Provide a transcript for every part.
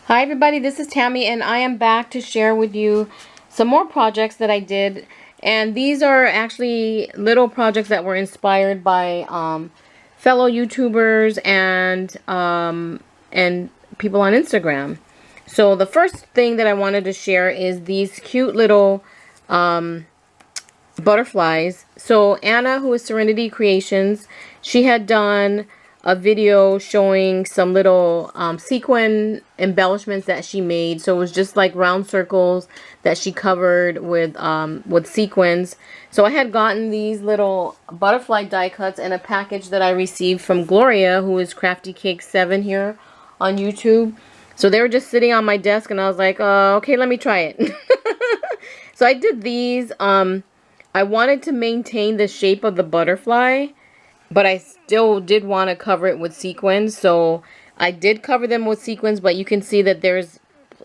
Hi everybody, this is Tammy and I am back to share with you some more projects that I did. And these are actually little projects that were inspired by fellow YouTubers and people on Instagram. So the first thing that I wanted to share is these cute little butterflies. So Anna, who is Serenity Creations, she had done a video showing some little sequin embellishments that she made. So it was just like round circles that she covered with sequins. So I had gotten these little butterfly die cuts in a package that I received from Gloria, who is Crafty Cake 7 here on YouTube. So they were just sitting on my desk and I was like, okay, let me try it. So I did these. I wanted to maintain the shape of the butterfly, but I still did want to cover it with sequins. So I did cover them with sequins, but you can see that there's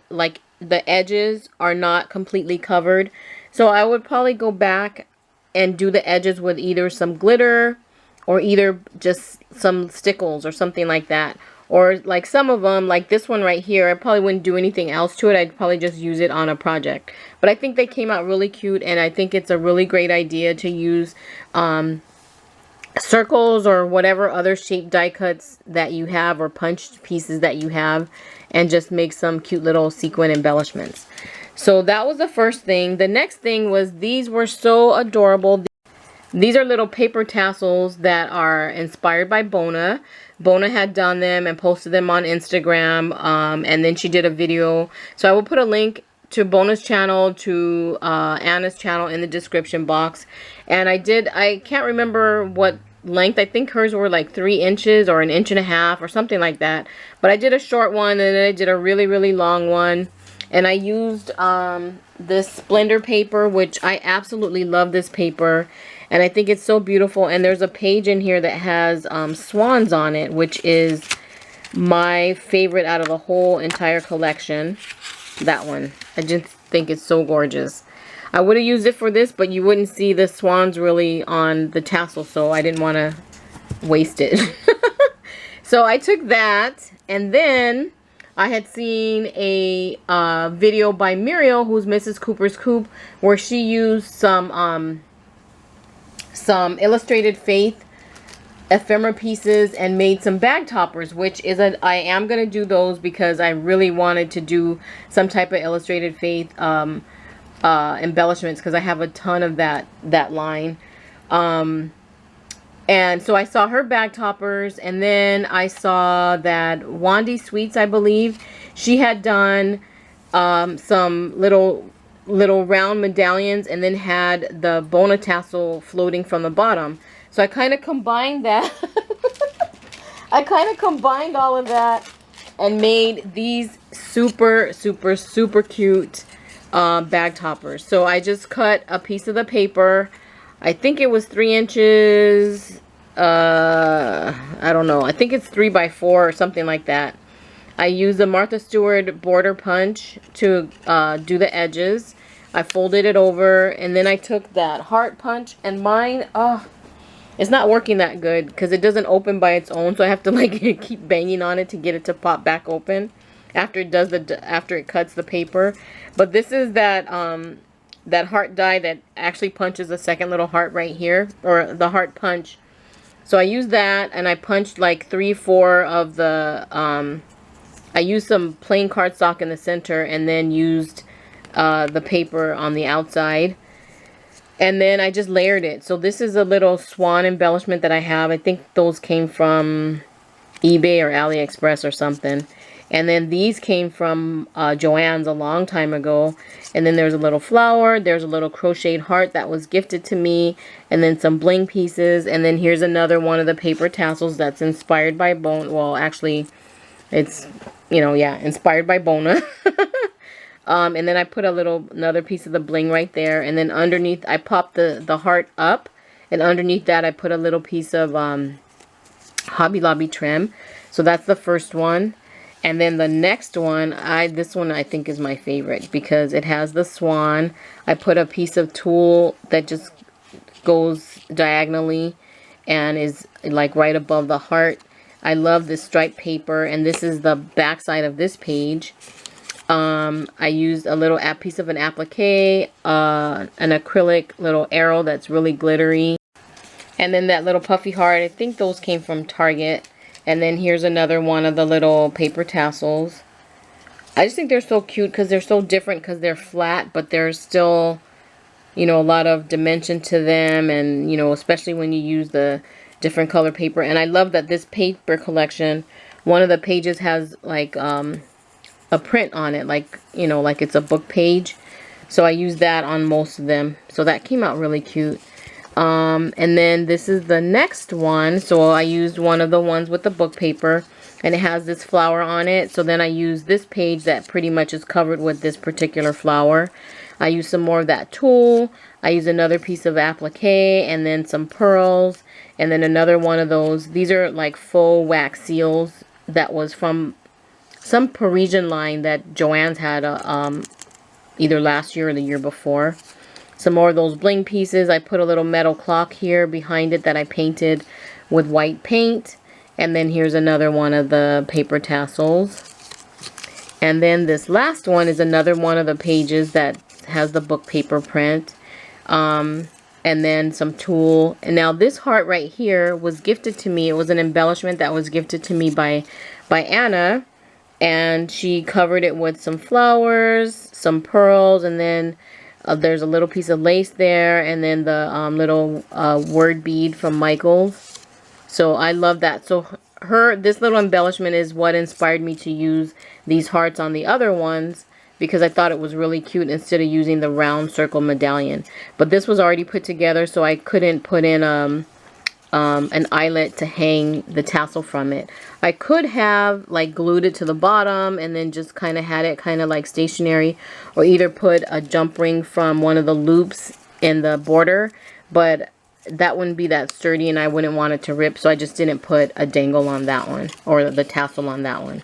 like the edges are not completely covered. So I would probably go back and do the edges with either some glitter or either just some stickles or something like that. Or like some of them, like this one right here, I probably wouldn't do anything else to it. I'd probably just use it on a project. But I think they came out really cute, and I think it's a really great idea to use circles or whatever other shaped die cuts that you have or punched pieces that you have and just make some cute little sequin embellishments. So that was the first thing. The next thing was these were so adorable. These are little paper tassels that are inspired by Bona. Bona had done them and posted them on Instagram, and then she did a video. So I will put a link to Bona's channel, to Anna's channel in the description box. And I can't remember what length. I think hers were like 3 inches or 1.5 inches or something like that. But I did a short one and then I did a really, really long one. And I used this Splendor paper, which I absolutely love this paper. And I think it's so beautiful. And there's a page in here that has swans on it, which is my favorite out of the whole entire collection. That one. I just think it's so gorgeous. I would have used it for this, but you wouldn't see the swans really on the tassel, so I didn't want to waste it. So I took that, and then I had seen a video by Muriel, who's Mrs. Cooper's Coop, where she used some Illustrated Faith ephemera pieces and made some bag toppers, which is I am going to do those because I really wanted to do some type of Illustrated Faith embellishments because I have a ton of that line. And so I saw her bag toppers, and then I saw that Wandy Sweets, I believe, she had done some little round medallions and then had the Bona tassel floating from the bottom. So I kind of combined that. I kind of combined all of that and made these super, super, super cute bag toppers. So I just cut a piece of the paper. I think it was 3 inches. I don't know. I think it's 3 by 4 or something like that. I used the Martha Stewart border punch to do the edges. I folded it over, and then I took that heart punch, and mine, it's not working that good because it doesn't open by its own, so I have to like keep banging on it to get it to pop back open after it cuts the paper. But this is that heart die that actually punches a second little heart right here, or the heart punch. So I used that, and I punched like 3-4 of the I used some plain cardstock in the center and then used the paper on the outside. And then I just layered it. So this is a little swan embellishment that I have. I think those came from eBay or AliExpress or something. And then these came from Joann's a long time ago. And then there's a little flower. There's a little crocheted heart that was gifted to me. And then some bling pieces. And then here's another one of the paper tassels that's inspired by Bona. Well, actually, it's, you know, yeah, inspired by Bona. And then I put another piece of the bling right there. And then underneath, I popped the heart up. And underneath that, I put a little piece of Hobby Lobby trim. So that's the first one. And then the next one, this one I think is my favorite because it has the swan. I put a piece of tulle that just goes diagonally and is like right above the heart. I love this striped paper, and this is the back side of this page. I used a little piece of an applique, an acrylic little arrow that's really glittery, and then that little puffy heart. I think those came from Target. And then here's another one of the little paper tassels. I just think they're so cute because they're so different, because they're flat, but there's still, you know, a lot of dimension to them, and, you know, especially when you use the different color paper. And I love that this paper collection, one of the pages has like a print on it, like, you know, like it's a book page. So I use that on most of them. So that came out really cute. And then this is the next one. So I used one of the ones with the book paper, and it has this flower on it. So then I used this page that pretty much is covered with this particular flower. I used some more of that tulle. I used another piece of applique, and then some pearls, and then another one of those. These are like faux wax seals that was from some Parisian line that Joann's had either last year or the year before. Some more of those bling pieces. I put a little metal clock here behind it that I painted with white paint. And then here's another one of the paper tassels. And then this last one is another one of the pages that has the book paper print. And then some tulle. And now this heart right here was gifted to me. It was an embellishment that was gifted to me by Anna. And she covered it with some flowers, some pearls, and then there's a little piece of lace there, and then the little word bead from Michaels. So I love that. So this little embellishment is what inspired me to use these hearts on the other ones, because I thought it was really cute instead of using the round circle medallion. But this was already put together, so I couldn't put in an eyelet to hang the tassel from it. I could have like glued it to the bottom and then just kind of had it kind of like stationary, or either put a jump ring from one of the loops in the border, but that wouldn't be that sturdy and I wouldn't want it to rip, so I just didn't put a dangle on that one, or the tassel on that one.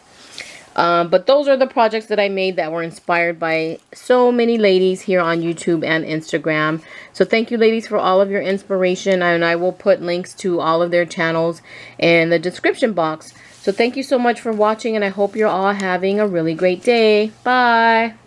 But those are the projects that I made that were inspired by so many ladies here on YouTube and Instagram. So thank you, ladies, for all of your inspiration, and I will put links to all of their channels in the description box. So thank you so much for watching, and I hope you're all having a really great day. Bye!